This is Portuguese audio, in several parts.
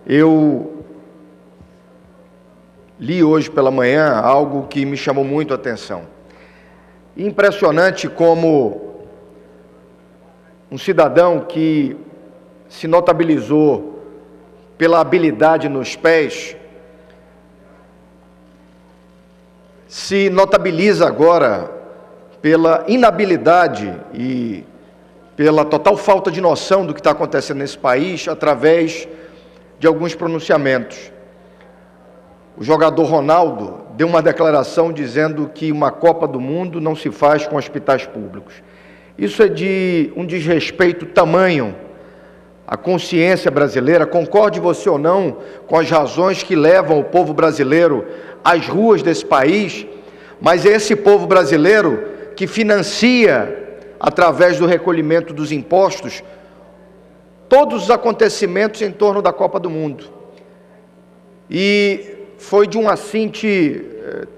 Eu li hoje pela manhã algo que me chamou muito a atenção. Impressionante como um cidadão que se notabilizou pela habilidade nos pés, se notabiliza agora pela inabilidade e pela total falta de noção do que está acontecendo nesse país através de alguns pronunciamentos. O jogador Ronaldo deu uma declaração dizendo que uma Copa do Mundo não se faz com hospitais públicos. Isso é de um desrespeito tamanho à consciência brasileira. Concorde você ou não com as razões que levam o povo brasileiro às ruas desse país, mas é esse povo brasileiro que financia, através do recolhimento dos impostos, todos os acontecimentos em torno da Copa do Mundo. E foi de um assinte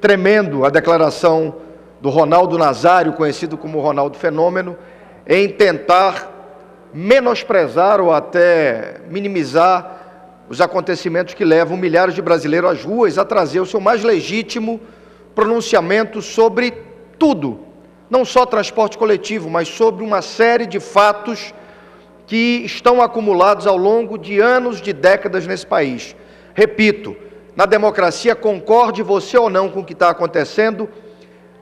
tremendo a declaração do Ronaldo Nazário, conhecido como Ronaldo Fenômeno, em tentar menosprezar ou até minimizar os acontecimentos que levam milhares de brasileiros às ruas a trazer o seu mais legítimo pronunciamento sobre tudo, não só transporte coletivo, mas sobre uma série de fatos que estão acumulados ao longo de anos, de décadas nesse país. Repito, na democracia, concorde você ou não com o que está acontecendo,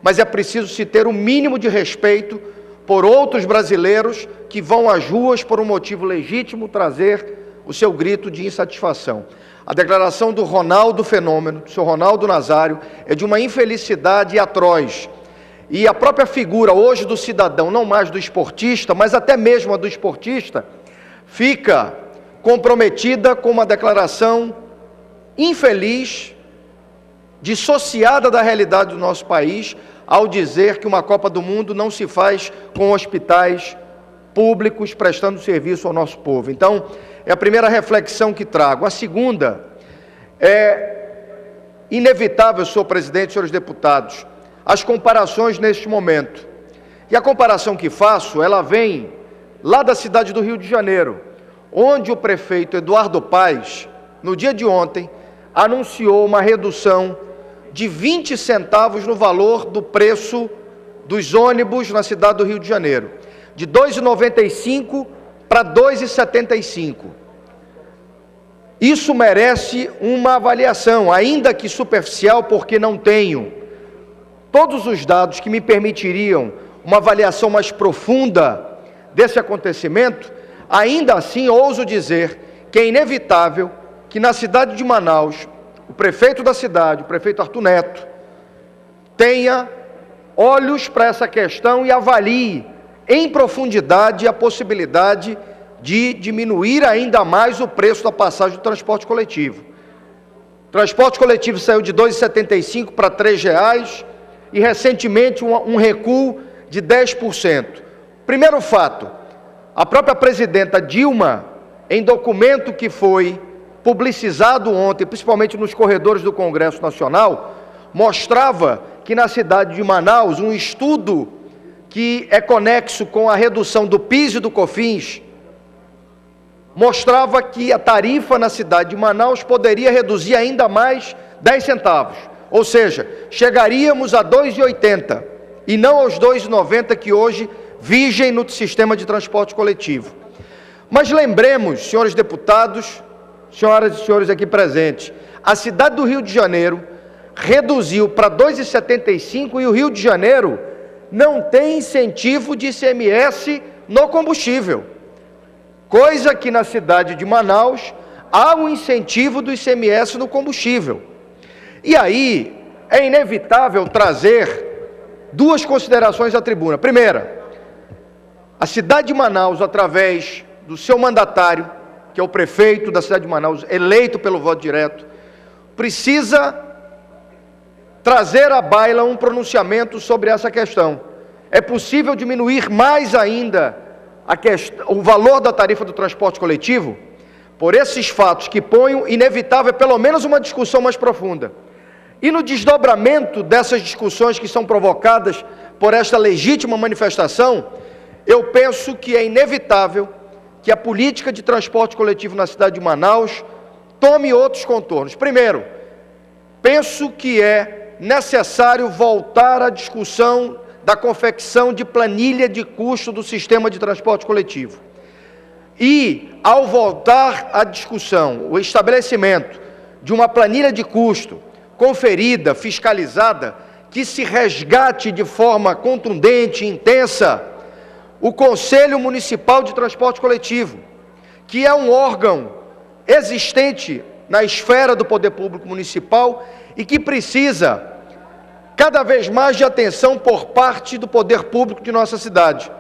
mas é preciso se ter o mínimo de respeito por outros brasileiros que vão às ruas por um motivo legítimo trazer o seu grito de insatisfação. A declaração do Ronaldo Fenômeno, do seu Ronaldo Nazário, é de uma infelicidade atroz. E a própria figura hoje do cidadão, não mais do esportista, mas até mesmo a do esportista, fica comprometida com uma declaração infeliz, dissociada da realidade do nosso país, ao dizer que uma Copa do Mundo não se faz com hospitais públicos prestando serviço ao nosso povo. Então, é a primeira reflexão que trago. A segunda é inevitável, senhor presidente, senhores deputados, as comparações neste momento. E a comparação que faço, ela vem lá da cidade do Rio de Janeiro, onde o prefeito Eduardo Paes, no dia de ontem, anunciou uma redução de 20 centavos no valor do preço dos ônibus na cidade do Rio de Janeiro, de R$ 2,95 para R$ 2,75. Isso merece uma avaliação, ainda que superficial, porque não tenho todos os dados que me permitiriam uma avaliação mais profunda desse acontecimento. Ainda assim, ouso dizer que é inevitável que na cidade de Manaus, o prefeito da cidade, o prefeito Arthur Neto, tenha olhos para essa questão e avalie em profundidade a possibilidade de diminuir ainda mais o preço da passagem do transporte coletivo. O transporte coletivo saiu de R$ 2,75 para R$ 3,00 e recentemente um recuo de 10%. Primeiro fato, a própria presidenta Dilma, em documento que foi publicizado ontem, principalmente nos corredores do Congresso Nacional, mostrava que na cidade de Manaus, um estudo que é conexo com a redução do PIS e do COFINS, mostrava que a tarifa na cidade de Manaus poderia reduzir ainda mais 10 centavos, ou seja, chegaríamos a R$ 2,80 e não aos R$ 2,90 que hoje vigem no sistema de transporte coletivo. Mas lembremos, senhores deputados, senhoras e senhores aqui presentes, a cidade do Rio de Janeiro reduziu para R$ 2,75 e o Rio de Janeiro não tem incentivo de ICMS no combustível, coisa que na cidade de Manaus há um incentivo do ICMS no combustível. E aí é inevitável trazer duas considerações à tribuna. Primeira, a cidade de Manaus, através do seu mandatário, que é o prefeito da cidade de Manaus, eleito pelo voto direto, precisa trazer à baila um pronunciamento sobre essa questão. É possível diminuir mais ainda o valor da tarifa do transporte coletivo? Por esses fatos que ponho, inevitável pelo menos uma discussão mais profunda. E no desdobramento dessas discussões que são provocadas por esta legítima manifestação, eu penso que é inevitável que a política de transporte coletivo na cidade de Manaus tome outros contornos. Primeiro, penso que é necessário voltar à discussão da confecção de planilha de custo do sistema de transporte coletivo. E, ao voltar à discussão, o estabelecimento de uma planilha de custo conferida, fiscalizada, que se resgate de forma contundente e intensa o Conselho Municipal de Transporte Coletivo, que é um órgão existente na esfera do poder público municipal e que precisa cada vez mais de atenção por parte do poder público de nossa cidade,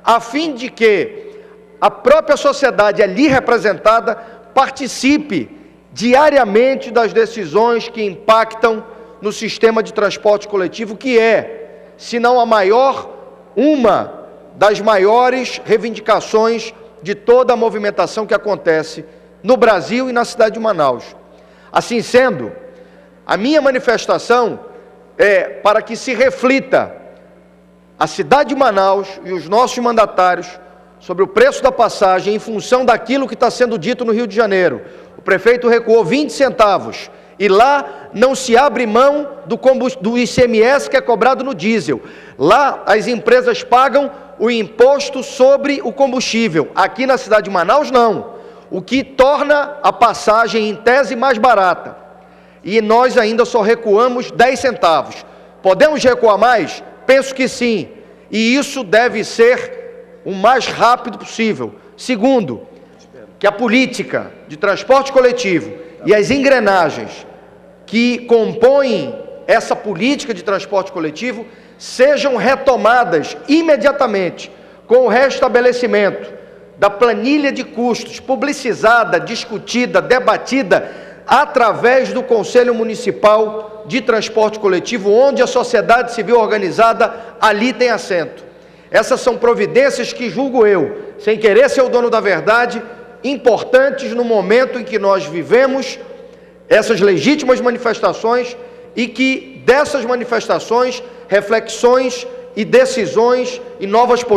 a fim de que a própria sociedade ali representada participe diariamente das decisões que impactam no sistema de transporte coletivo, que é, se não a maior, uma das maiores reivindicações de toda a movimentação que acontece no Brasil e na cidade de Manaus. Assim sendo, a minha manifestação é para que se reflita a cidade de Manaus e os nossos mandatários sobre o preço da passagem em função daquilo que está sendo dito no Rio de Janeiro. O prefeito recuou 20 centavos e lá não se abre mão do ICMS que é cobrado no diesel. Lá as empresas pagam o imposto sobre o combustível. Aqui na cidade de Manaus não, o que torna a passagem em tese mais barata. E nós ainda só recuamos 10 centavos. Podemos recuar mais? Penso que sim. E isso deve ser o mais rápido possível. Segundo, que a política de transporte coletivo e as engrenagens que compõem essa política de transporte coletivo sejam retomadas imediatamente com o restabelecimento da planilha de custos publicizada, discutida, debatida através do Conselho Municipal de Transporte Coletivo, onde a sociedade civil organizada ali tem assento. Essas são providências que, julgo eu, sem querer ser o dono da verdade, importantes no momento em que nós vivemos essas legítimas manifestações e que dessas manifestações, reflexões e decisões e novas posturas